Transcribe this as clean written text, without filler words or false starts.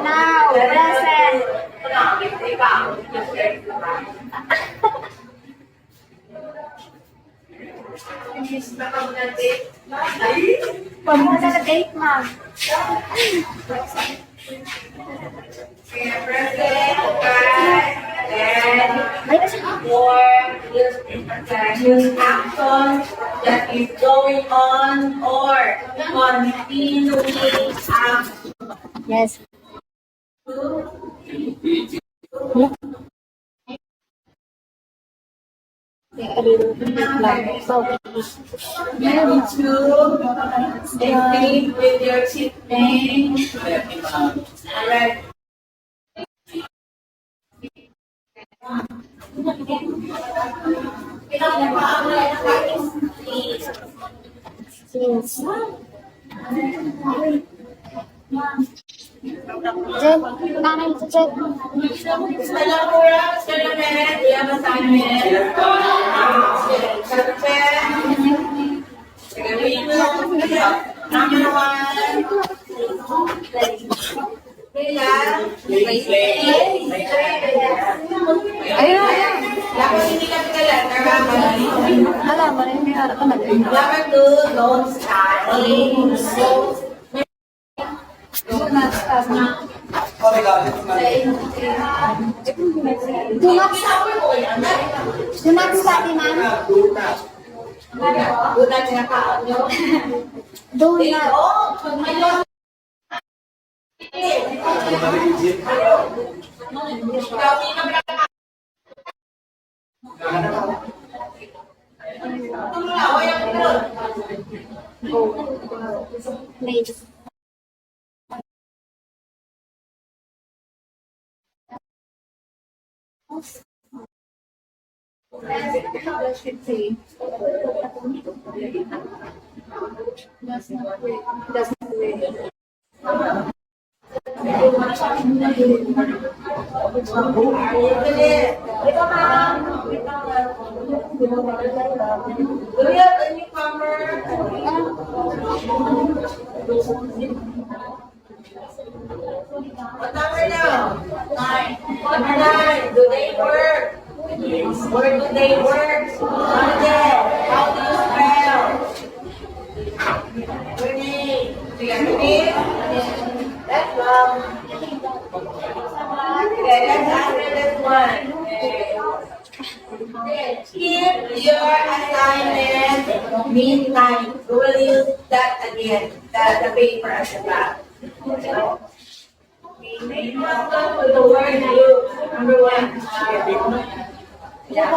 Now, present. Pag mo na date, ma'am. Use action that is going on or continuing action. Yes. Number two, engage with your teammate. Alright. Jen, nanay ito, Jen. Stella Cora, Stella Med, we have assignment. Stella Pen. Number one. Ayun, ayun. Dapat hindi ka pagkalan. Alam mo rin, may harap ka na. Number two, don't study. Do not study, ma'am. Una sinakaon nyo. Do not. Please. Ito ma'am. Do you have any cover? What number now? 9. Number 9. Do they work? Where do they work? London. How do you spell? Renee. Do you have Renee? That's okay, let's answer this one. Keep your assignment meantime. We will use that again, the paper at the back. Welcome to the word you. Number 1. Yeah.